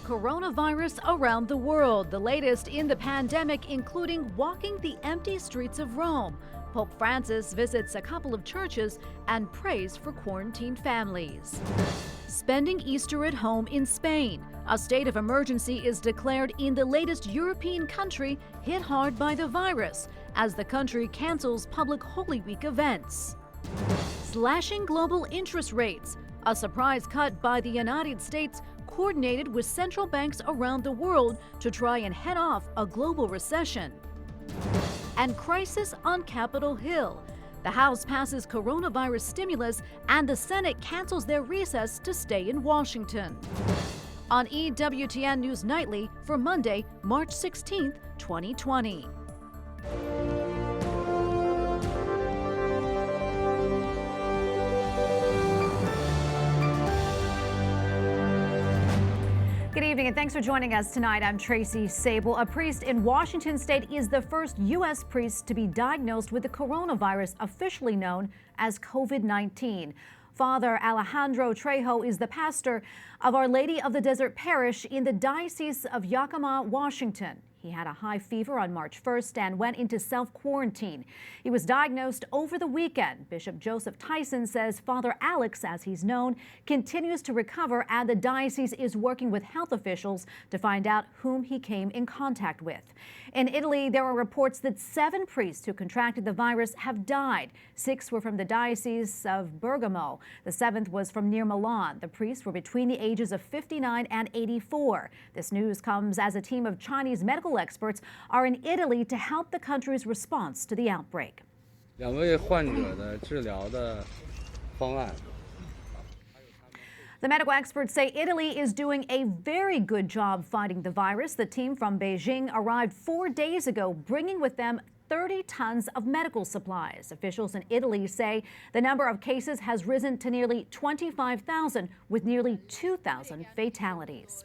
Coronavirus around the world, the latest in the pandemic, including walking the empty streets of Rome. Pope Francis visits a couple of churches and prays for quarantined families. Spending Easter at home in Spain. A state of emergency is declared in the latest European country hit hard by the virus as the country cancels public Holy Week events. Slashing global interest rates. A surprise cut by the United States coordinated with central banks around the world to try and head off a global recession. And crisis on Capitol Hill. The House passes coronavirus stimulus and the Senate cancels their recess to stay in Washington. On EWTN News Nightly for Monday, March 16, 2020. Good evening and thanks for joining us tonight. I'm Tracy Sable. A priest in Washington state is the first U.S. priest to be diagnosed with the coronavirus, officially known as COVID-19. Father Alejandro Trejo is the pastor of Our Lady of the Desert Parish in the Diocese of Yakima, Washington. He had a high fever on March 1st and went into self-quarantine. He was diagnosed over the weekend. Bishop Joseph Tyson says Father Alex, as he's known, continues to recover, and the diocese is working with health officials to find out whom he came in contact with. In Italy, there are reports that 7 priests who contracted the virus have died. 6 were from the Diocese of Bergamo. The 7th was from near Milan. The priests were between the ages of 59 and 84. This news comes as a team of Chinese medical experts are in Italy to help the country's response to the outbreak. 2位患者的治疗的方案。 The medical experts say Italy is doing a very good job fighting the virus. The team from Beijing arrived 4 days ago, bringing with them 30 tons of medical supplies. Officials in Italy say the number of cases has risen to nearly 25,000, with nearly 2,000 fatalities.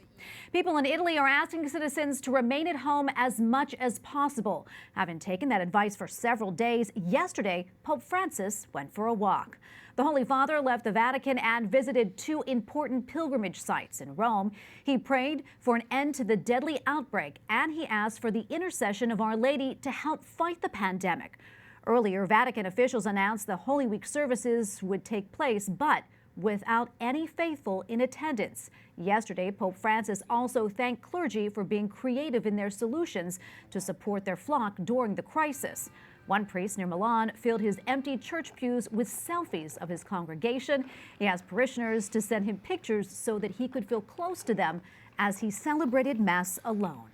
People in Italy are asking citizens to remain at home as much as possible. Having taken that advice for several days, yesterday, Pope Francis went for a walk. The Holy Father left the Vatican and visited 2 important pilgrimage sites in Rome. He prayed for an end to the deadly outbreak, and he asked for the intercession of Our Lady to help fight the pandemic. Earlier, Vatican officials announced the Holy Week services would take place, but without any faithful in attendance. Yesterday, Pope Francis also thanked clergy for being creative in their solutions to support their flock during the crisis. One priest near Milan filled his empty church pews with selfies of his congregation. He asked parishioners to send him pictures so that he could feel close to them as he celebrated Mass alone.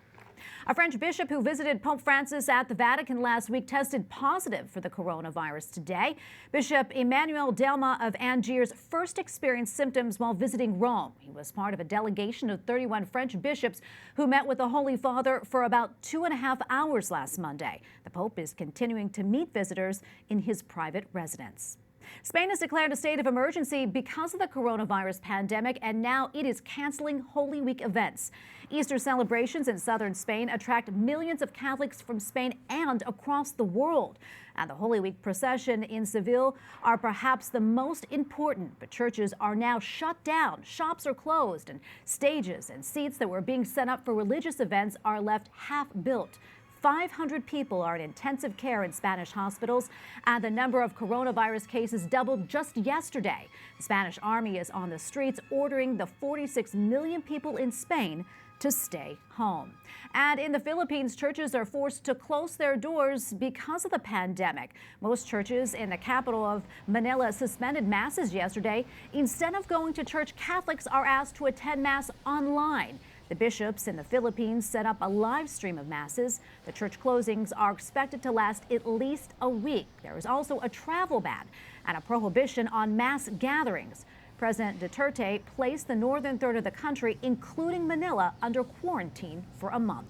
A French bishop who visited Pope Francis at the Vatican last week tested positive for the coronavirus today. Bishop Emmanuel Delma of Angers first experienced symptoms while visiting Rome. He was part of a delegation of 31 French bishops who met with the Holy Father for about 2.5 hours last Monday. The Pope is continuing to meet visitors in his private residence. Spain has declared a state of emergency because of the coronavirus pandemic, and now it is canceling Holy Week events. Easter celebrations in southern Spain attract millions of Catholics from Spain and across the world. And the Holy Week procession in Seville are perhaps the most important, but churches are now shut down, shops are closed, and stages and seats that were being set up for religious events are left half-built. 500 people are in intensive care in Spanish hospitals, and the number of coronavirus cases doubled just yesterday. The Spanish army is on the streets ordering the 46 million people in Spain to stay home. And in the Philippines, churches are forced to close their doors because of the pandemic. Most churches in the capital of Manila suspended masses yesterday. Instead of going to church, Catholics are asked to attend Mass online. The bishops in the Philippines set up a live stream of masses. The church closings are expected to last at least a week. There is also a travel ban and a prohibition on mass gatherings. President Duterte placed the northern third of the country, including Manila, under quarantine for a month.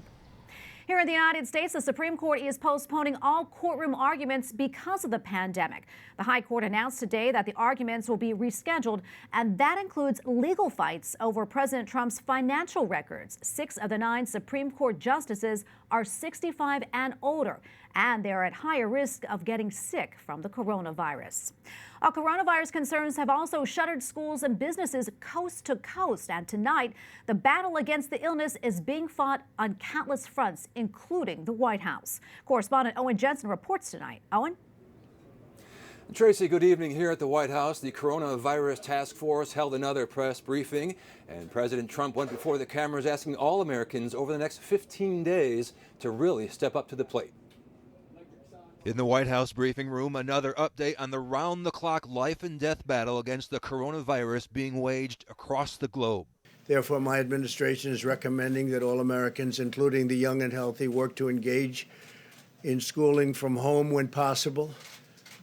Here in the United States, the Supreme Court is postponing all courtroom arguments because of the pandemic. The High Court announced today that the arguments will be rescheduled, and that includes legal fights over President Trump's financial records. 6 of the 9 Supreme Court justices are 65 and older, and they are at higher risk of getting sick from the coronavirus. Our coronavirus concerns have also shuttered schools and businesses coast to coast. And tonight, the battle against the illness is being fought on countless fronts, including the White House. Correspondent Owen Jensen reports tonight. Owen? Tracy, good evening. Here at the White House, the coronavirus task force held another press briefing, and President Trump went before the cameras asking all Americans over the next 15 days to really step up to the plate. In the White House briefing room, another update on the round-the-clock life and death battle against the coronavirus being waged across the globe. Therefore, my administration is recommending that all Americans, including the young and healthy, work to engage in schooling from home when possible,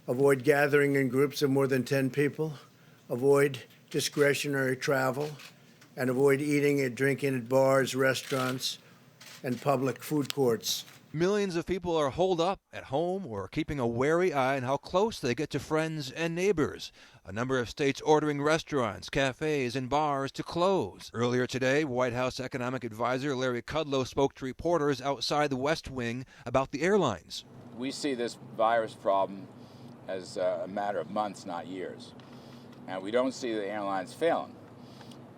avoid gathering in groups of more than 10 people, avoid discretionary travel, and avoid eating and drinking at bars, restaurants, and public food courts. Millions of people are holed up at home or keeping a wary eye on how close they get to friends and neighbors. A number of states ordering restaurants, cafes, and bars to close. Earlier today, White House economic advisor Larry Kudlow spoke to reporters outside the West Wing about the airlines. We see this virus problem as a matter of months, not years. And we don't see the airlines failing.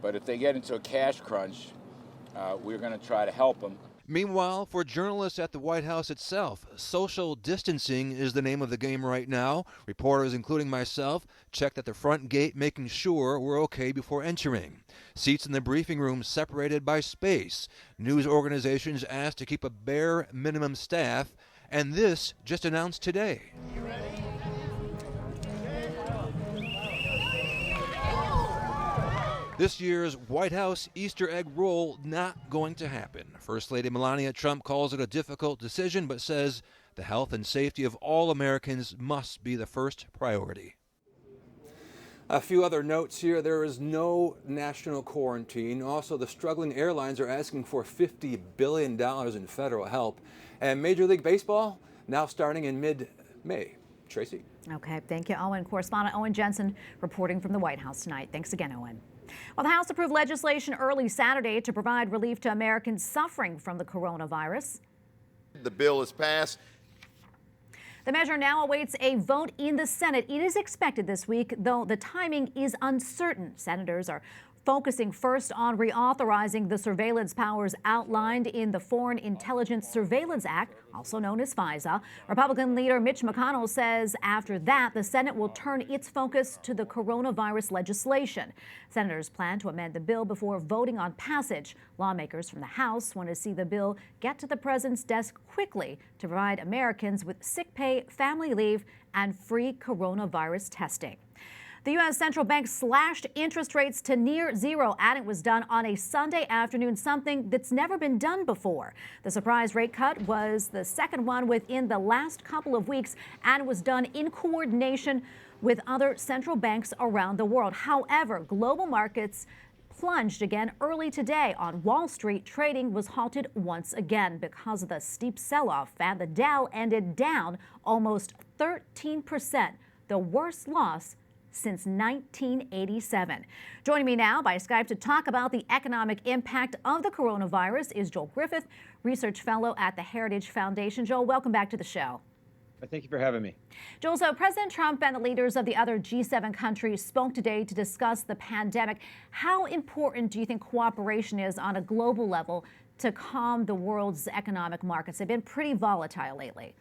But if they get into a cash crunch, we're going to try to help them. Meanwhile, for journalists at the White House itself, social distancing is the name of the game right now. Reporters, including myself, checked at the front gate, making sure we're okay before entering. Seats in the briefing room separated by space. News organizations asked to keep a bare minimum staff, and this just announced today. This year's White House Easter egg roll not going to happen. First Lady Melania Trump calls it a difficult decision, but says the health and safety of all Americans must be the first priority. A few other notes here. There is no national quarantine. Also, the struggling airlines are asking for $50 billion in federal help. And Major League Baseball now starting in mid-May. Tracy. Okay, thank you, Owen. Correspondent Owen Jensen reporting from the White House tonight. Thanks again, Owen. Well, the House approved legislation early Saturday to provide relief to Americans suffering from the coronavirus. The bill is passed. The measure now awaits a vote in the Senate. It is expected this week, though the timing is uncertain. Senators are focusing first on reauthorizing the surveillance powers outlined in the Foreign Intelligence Surveillance Act, also known as FISA. Republican leader Mitch McConnell says after that, the Senate will turn its focus to the coronavirus legislation. Senators plan to amend the bill before voting on passage. Lawmakers from the House want to see the bill get to the president's desk quickly to provide Americans with sick pay, family leave, and free coronavirus testing. The U.S. Central Bank slashed interest rates to near zero, and it was done on a Sunday afternoon, something that's never been done before. The surprise rate cut was the second one within the last couple of weeks and was done in coordination with other central banks around the world. However, global markets plunged again early today. On Wall Street, trading was halted once again because of the steep sell-off, and the Dow ended down almost 13%, the worst loss since 1987. Joining me now by Skype to talk about the economic impact of the coronavirus is Joel Griffith, research fellow at the Heritage Foundation. Joel, welcome back to the show. Thank you for having me. Joel, so President Trump and the leaders of the other G7 countries spoke today to discuss the pandemic. How important do you think cooperation is on a global level to calm the world's economic markets? They've been pretty volatile lately.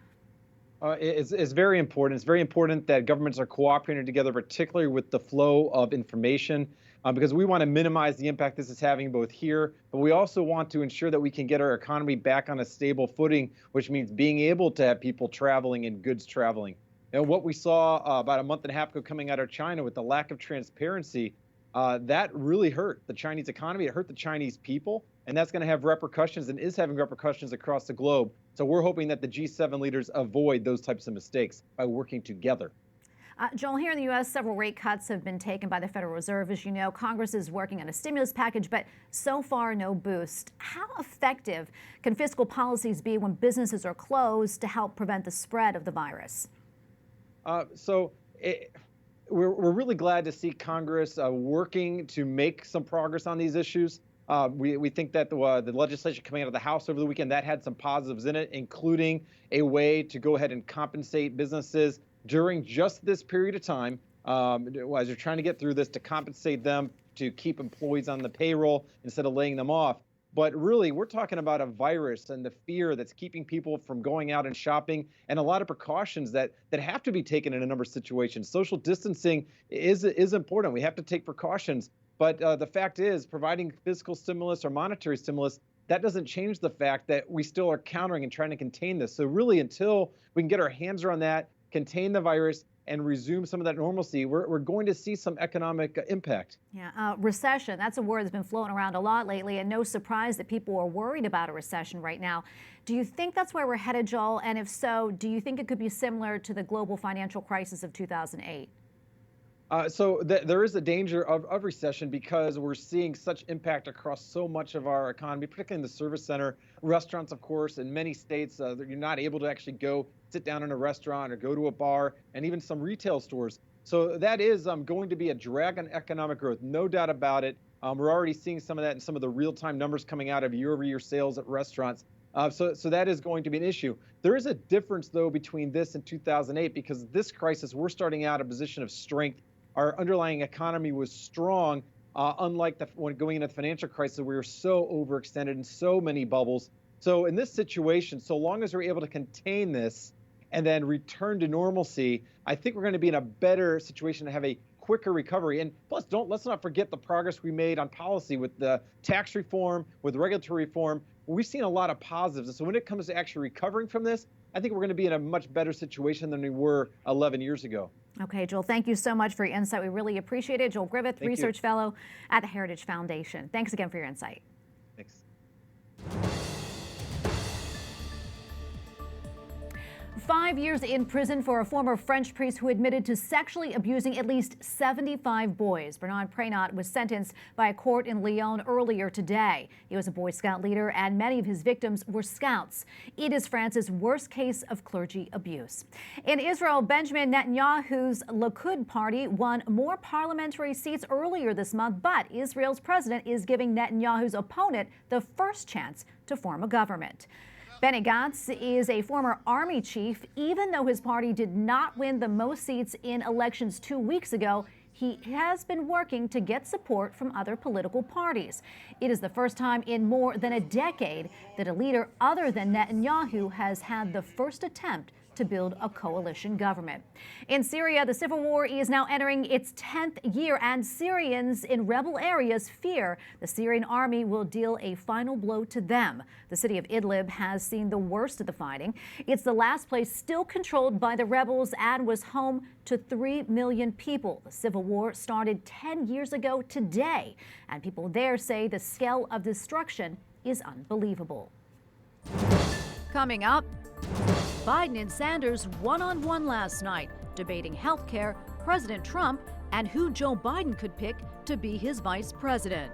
It's very important. It's very important that governments are cooperating together, particularly with the flow of information, because we want to minimize the impact this is having both here, but we also want to ensure that we can get our economy back on a stable footing, which means being able to have people traveling and goods traveling. And what we saw about a month and a half ago coming out of China with the lack of transparency, that really hurt the Chinese economy. It hurt the Chinese people, and that's going to have repercussions and is having repercussions across the globe. So we're hoping that the G7 leaders avoid those types of mistakes by working together. Joel, here in the U.S., several rate cuts have been taken by the Federal Reserve. As you know, Congress is working on a stimulus package, but so far no boost. How effective can fiscal policies be when businesses are closed to help prevent the spread of the virus? We're really glad to see Congress working to make some progress on these issues. We think that the legislation coming out of the House over the weekend, that had some positives in it, including a way to go ahead and compensate businesses during just this period of time as you're trying to get through this, to compensate them, to keep employees on the payroll instead of laying them off. But really, we're talking about a virus and the fear that's keeping people from going out and shopping, and a lot of precautions that have to be taken in a number of situations. Social distancing is important. We have to take precautions. But the fact is, providing fiscal stimulus or monetary stimulus, that doesn't change the fact that we still are countering and trying to contain this. So really, until we can get our hands around that, contain the virus, and resume some of that normalcy, we're going to see some economic impact. Yeah, recession, that's a word that's been floating around a lot lately, and no surprise that people are worried about a recession right now. Do you think that's where we're headed, Joel? And if so, do you think it could be similar to the global financial crisis of 2008? There is a danger of recession because we're seeing such impact across so much of our economy, particularly in the service center, restaurants, of course. In many states, you're not able to actually go sit down in a restaurant or go to a bar, and even some retail stores. So that is going to be a drag on economic growth, no doubt about it. We're already seeing some of that in some of the real-time numbers coming out of year-over-year sales at restaurants. So that is going to be an issue. There is a difference, though, between this and 2008, because this crisis, we're starting out a position of strength. Our underlying economy was strong, unlike when going into the financial crisis, we were so overextended in so many bubbles. So in this situation, so long as we're able to contain this and then return to normalcy, I think we're going to be in a better situation to have a quicker recovery. And plus, let's not forget the progress we made on policy with the tax reform, with regulatory reform. We've seen a lot of positives. And so when it comes to actually recovering from this, I think we're going to be in a much better situation than we were 11 years ago. Okay, Joel, thank you so much for your insight. We really appreciate it. Joel Griffith, Research Fellow at the Heritage Foundation. Thanks again for your insight. Thanks. 5 years in prison for a former French priest who admitted to sexually abusing at least 75 boys. Bernard Prénat was sentenced by a court in Lyon earlier today. He was a Boy Scout leader, and many of his victims were Scouts. It is France's worst case of clergy abuse. In Israel, Benjamin Netanyahu's Likud party won more parliamentary seats earlier this month, but Israel's president is giving Netanyahu's opponent the first chance to form a government. Benny Gantz is a former army chief. Even though his party did not win the most seats in elections 2 weeks ago, he has been working to get support from other political parties. It is the first time in more than a decade that a leader other than Netanyahu has had the first attempt to build a coalition government. In Syria, the civil war is now entering its 10th year, and Syrians in rebel areas fear the Syrian army will deal a final blow to them. The city of Idlib has seen the worst of the fighting. It's the last place still controlled by the rebels and was home to 3 million people. The civil war started 10 years ago today, and people there say the scale of destruction is unbelievable. Coming up, Biden and Sanders one-on-one last night, debating health care, President Trump, and who Joe Biden could pick to be his vice president.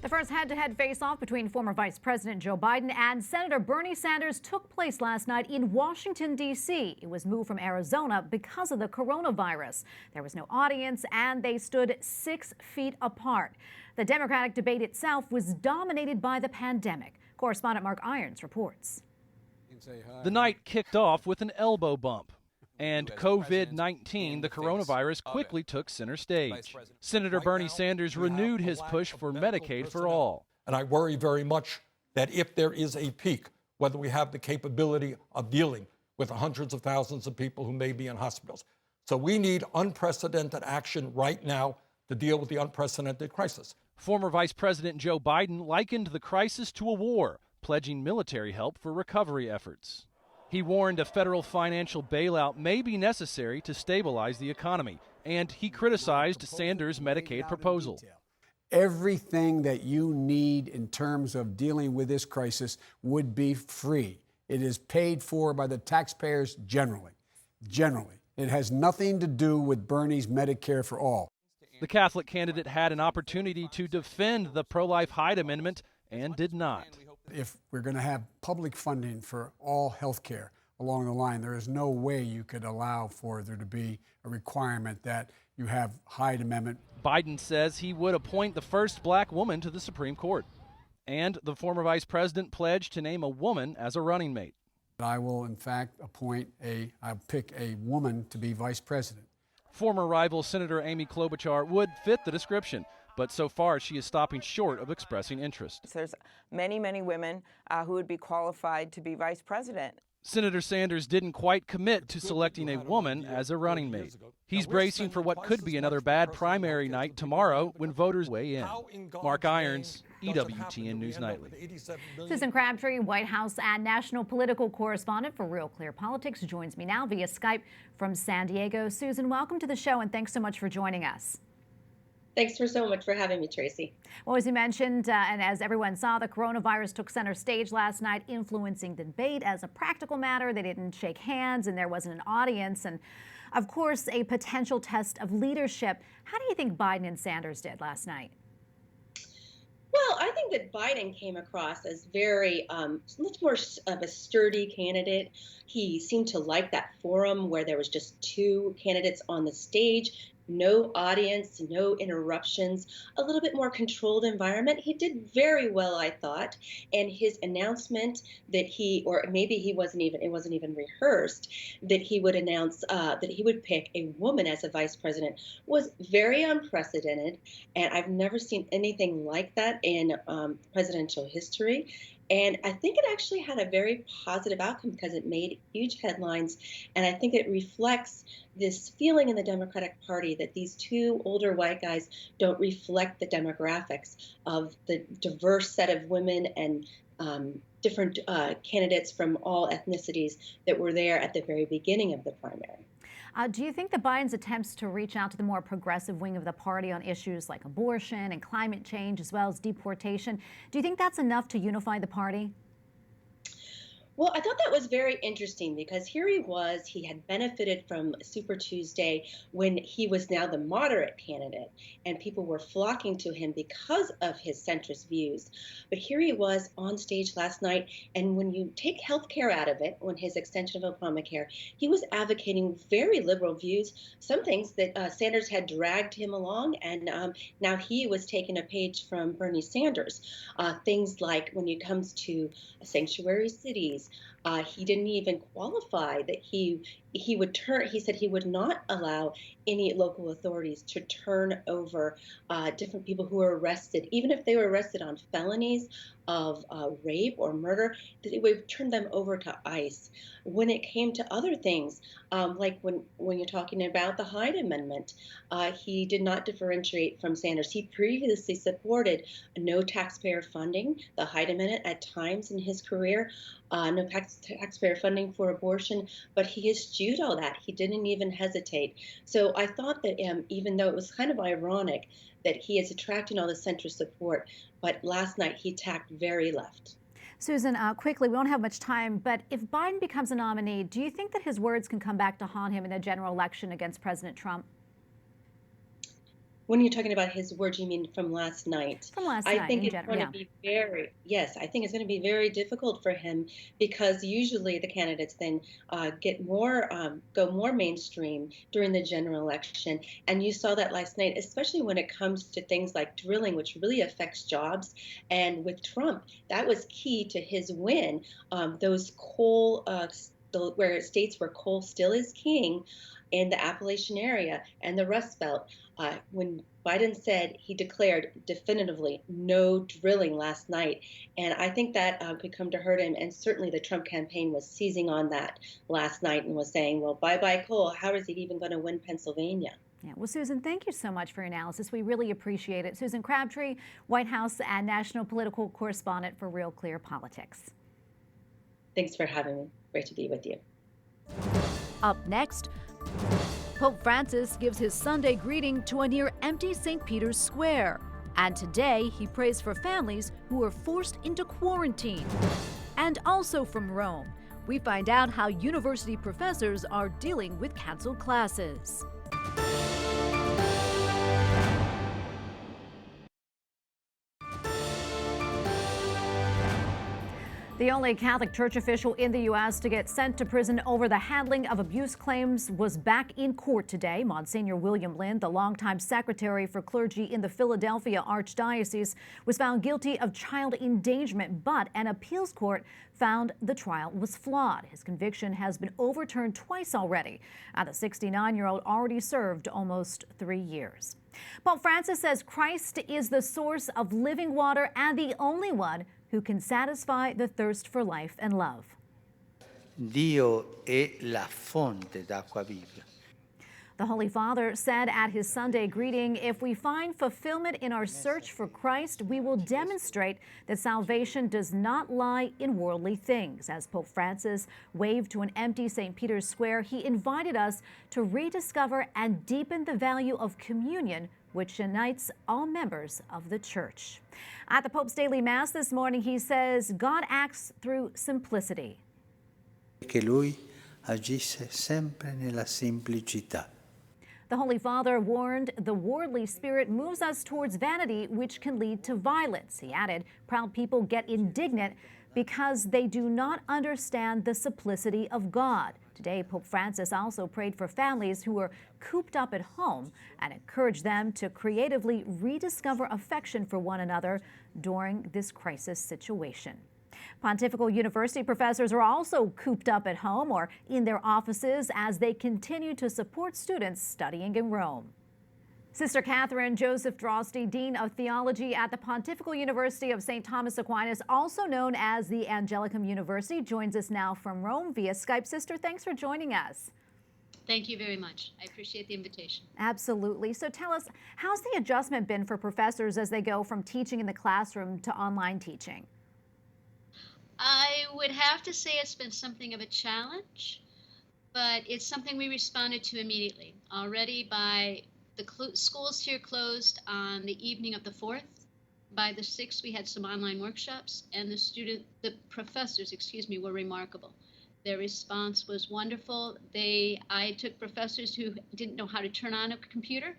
The first head-to-head face-off between former Vice President Joe Biden and Senator Bernie Sanders took place last night in Washington, D.C. It was moved from Arizona because of the coronavirus. There was no audience, and they stood 6 feet apart. The Democratic debate itself was dominated by the pandemic. Correspondent Mark Irons reports. The night kicked off with an elbow bump. And COVID-19, the coronavirus, quickly took center stage. Senator Bernie Sanders renewed his push for Medicaid for all. And I worry very much that if there is a peak, whether we have the capability of dealing with the hundreds of thousands of people who may be in hospitals. So we need unprecedented action right now to deal with the unprecedented crisis. Former Vice President Joe Biden likened the crisis to a war, pledging military help for recovery efforts. He warned a federal financial bailout may be necessary to stabilize the economy, and he criticized Sanders' Medicaid proposal. Everything that you need in terms of dealing with this crisis would be free. It is paid for by the taxpayers generally. It has nothing to do with Bernie's Medicare for all. The Catholic candidate had an opportunity to defend the pro-life Hyde Amendment and did not. If we're going to have public funding for all health care along the line, there is no way you could allow for there to be a requirement that you have Hyde Amendment. Biden says he would appoint the first black woman to the Supreme Court. And the former vice president pledged to name a woman as a running mate. I will, in fact, I'll pick a woman to be vice president. Former rival Senator Amy Klobuchar would fit the description, but so far she is stopping short of expressing interest. There's many, many women who would be qualified to be vice president. Senator Sanders didn't quite commit to selecting a woman as a running mate. He's bracing for what could be another bad primary night tomorrow when voters weigh in. Mark Irons, EWTN News Nightly. Susan Crabtree, White House and national political correspondent for Real Clear Politics, joins me now via Skype from San Diego. Susan, welcome to the show and thanks so much for joining us. Thanks so much for having me, Tracy. Well, as you mentioned, and as everyone saw, the coronavirus took center stage last night, influencing the debate. As a practical matter, they didn't shake hands and there wasn't an audience. And of course, a potential test of leadership. How do you think Biden and Sanders did last night? Well, I think that Biden came across as very much more of a sturdy candidate. He seemed to like that forum where there was just two candidates on the stage. No audience, no interruptions, a little bit more controlled environment. He did very well, I thought. And his announcement that it wasn't even rehearsed, that he would announce that he would pick a woman as a vice president was very unprecedented. And I've never seen anything like that in presidential history. And I think it actually had a very positive outcome because it made huge headlines. And I think it reflects this feeling in the Democratic Party that these two older white guys don't reflect the demographics of the diverse set of women and different candidates from all ethnicities that were there at the very beginning of the primary. Do you think that Biden's attempts to reach out to the more progressive wing of the party on issues like abortion and climate change, as well as deportation, do you think that's enough to unify the party? Well, I thought that was very interesting because here he had benefited from Super Tuesday when he was now the moderate candidate and people were flocking to him because of his centrist views. But here he was on stage last night, and when you take health care out of it, when his extension of Obamacare, he was advocating very liberal views, some things that Sanders had dragged him along, and now he was taking a page from Bernie Sanders. Things like when it comes to sanctuary cities, he didn't even qualify that he said he would not allow any local authorities to turn over different people who were arrested, even if they were arrested on felonies of rape or murder, that it would turn them over to ICE. When it came to other things, like when you're talking about the Hyde Amendment, he did not differentiate from Sanders. He previously supported no taxpayer funding, the Hyde Amendment at times in his career, no taxpayer funding for abortion, but he eschewed all that. He didn't even hesitate. So I thought that even though it was kind of ironic that he is attracting all the centrist support, but last night he tacked very left. Susan, quickly, we don't have much time, but if Biden becomes a nominee, do you think that his words can come back to haunt him in a general election against President Trump? When you're talking about his words, you mean from last night? From last night, I think it's going to be I think it's going to be very difficult for him because usually the candidates then go more mainstream during the general election. And you saw that last night, especially when it comes to things like drilling, which really affects jobs. And with Trump, that was key to his win. Those coal, where states where coal still is king, in the Appalachian area and the Rust Belt. When Biden said he declared definitively no drilling last night, and I think that could come to hurt him, and certainly the Trump campaign was seizing on that last night and was saying, well, bye-bye coal, how is he even going to win Pennsylvania? Yeah. Well, Susan, thank you so much for your analysis. We really appreciate it. Susan Crabtree, White House and national political correspondent for Real Clear Politics. Thanks for having me. Great to be with you. Up next, Pope Francis gives his Sunday greeting to a near-empty St. Peter's Square. And today, he prays for families who are forced into quarantine. And also from Rome, we find out how university professors are dealing with canceled classes. The only Catholic Church official in the U.S. to get sent to prison over the handling of abuse claims was back in court today. Monsignor William Lynn, the longtime secretary for clergy in the Philadelphia Archdiocese, was found guilty of child endangerment, but an appeals court found the trial was flawed. His conviction has been overturned twice already. The 69-year-old already served almost 3 years. Pope Francis says Christ is the source of living water and the only one who can satisfy the thirst for life and love. Dio è la fonte d'acqua viva. The Holy Father said at his Sunday greeting, if we find fulfillment in our search for Christ, we will demonstrate that salvation does not lie in worldly things. As Pope Francis waved to an empty St. Peter's Square, he invited us to rediscover and deepen the value of communion, which unites all members of the Church. At the Pope's daily Mass this morning, he says God acts through simplicity. Che lui agisse sempre nella semplicità. The Holy Father warned the worldly spirit moves us towards vanity, which can lead to violence. He added, proud people get indignant because they do not understand the simplicity of God. Today, Pope Francis also prayed for families who are cooped up at home and encouraged them to creatively rediscover affection for one another during this crisis situation. Pontifical University professors are also cooped up at home or in their offices as they continue to support students studying in Rome. Sister Catherine Joseph Droste, Dean of Theology at the Pontifical University of St. Thomas Aquinas, also known as the Angelicum University, joins us now from Rome via Skype. Sister, thanks for joining us. Thank you very much. I appreciate the invitation. Absolutely. So tell us, how's the adjustment been for professors as they go from teaching in the classroom to online teaching? I would have to say it's been something of a challenge, but it's something we responded to immediately. Already by the schools here closed on the evening of the 4th. By the 6th, we had some online workshops, and the professors, were remarkable. Their response was wonderful. I took professors who didn't know how to turn on a computer,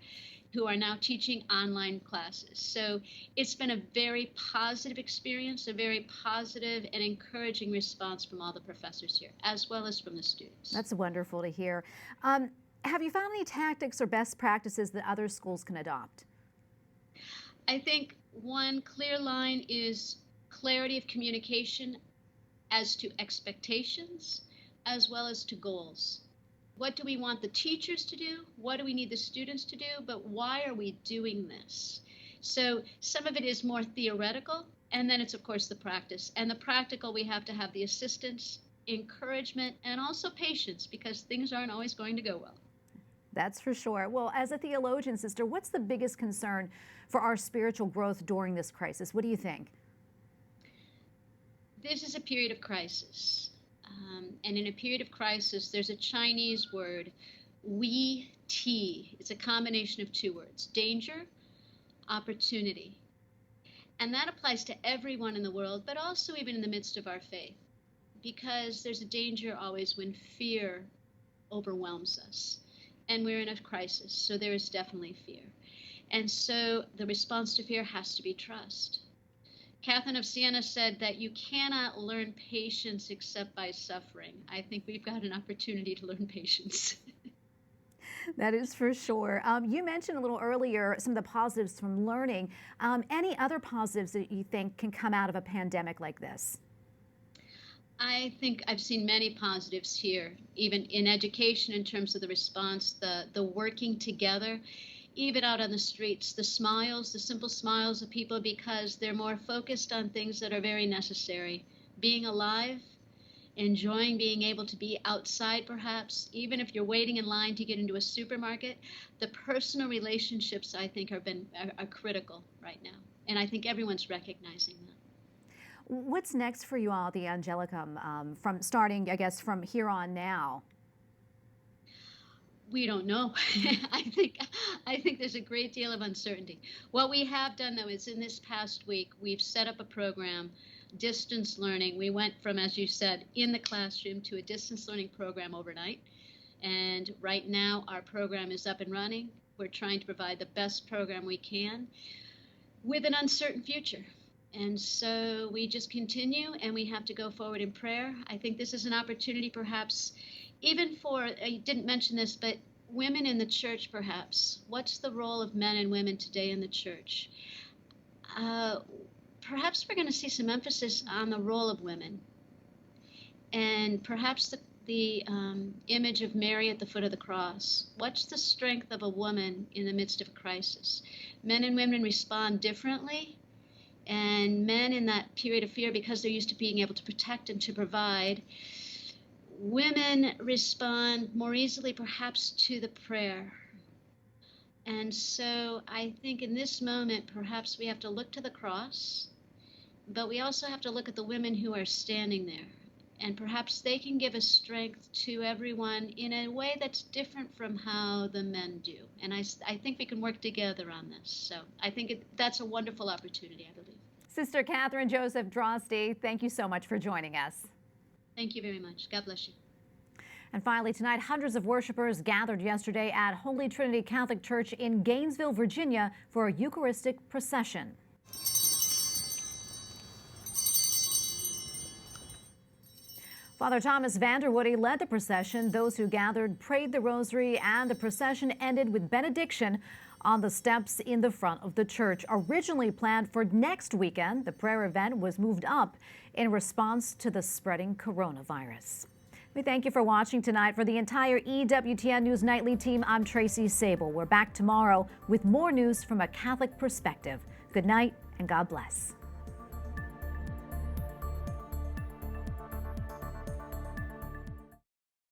who are now teaching online classes. So it's been a very positive experience, a very positive and encouraging response from all the professors here, as well as from the students. That's wonderful to hear. Have you found any tactics or best practices that other schools can adopt? I think one clear line is clarity of communication as to expectations, as well as to goals. What do we want the teachers to do? What do we need the students to do? But why are we doing this? So some of it is more theoretical, and then it's, of course, the practice. And the practical, we have to have the assistance, encouragement, and also patience, because things aren't always going to go well. That's for sure. Well, as a theologian, Sister, what's the biggest concern for our spiritual growth during this crisis? What do you think? This is a period of crisis. And in a period of crisis, there's a Chinese word, Wi-Ti. It's a combination of two words, danger, opportunity. And that applies to everyone in the world, but also even in the midst of our faith, because there's a danger always when fear overwhelms us. And we're in a crisis, so there is definitely fear. And so the response to fear has to be trust. Catherine of Siena said that you cannot learn patience except by suffering. I think we've got an opportunity to learn patience. That is for sure. You mentioned a little earlier some of the positives from learning. Any other positives that you think can come out of a pandemic like this? I think I've seen many positives here, even in education in terms of the response, the working together. Even out on the streets, the smiles, the simple smiles of people, because they're more focused on things that are very necessary. Being alive, enjoying being able to be outside perhaps, even if you're waiting in line to get into a supermarket, the personal relationships I think are critical right now. And I think everyone's recognizing that. What's next for you all at the Angelicum, from starting, I guess, from here on now? We don't know. I think there's a great deal of uncertainty. What we have done, though, is in this past week, we've set up a program, distance learning. We went from, as you said, in the classroom to a distance learning program overnight. And right now, our program is up and running. We're trying to provide the best program we can with an uncertain future. And so we just continue, and we have to go forward in prayer. I think this is an opportunity perhaps even for, I didn't mention this, but women in the church perhaps. What's the role of men and women today in the church? Perhaps we're going to see some emphasis on the role of women. And perhaps the image of Mary at the foot of the cross. What's the strength of a woman in the midst of a crisis? Men and women respond differently. And men in that period of fear, because they're used to being able to protect and to provide, women respond more easily perhaps to the prayer. And so I think in this moment, perhaps we have to look to the cross, but we also have to look at the women who are standing there. And perhaps they can give a strength to everyone in a way that's different from how the men do. And I think we can work together on this. So I think that's a wonderful opportunity, I believe. Sister Catherine Joseph Droste, thank you so much for joining us. Thank you very much. God bless you. And finally, tonight, hundreds of worshipers gathered yesterday at Holy Trinity Catholic Church in Gainesville, Virginia, for a Eucharistic procession. Father Thomas Vanderwoody led the procession. Those who gathered prayed the rosary, and the procession ended with benediction on the steps in the front of the church. Originally planned for next weekend, the prayer event was moved up in response to the spreading coronavirus. We thank you for watching tonight. For the entire EWTN News Nightly team, I'm Tracy Sable. We're back tomorrow with more news from a Catholic perspective. Good night and God bless.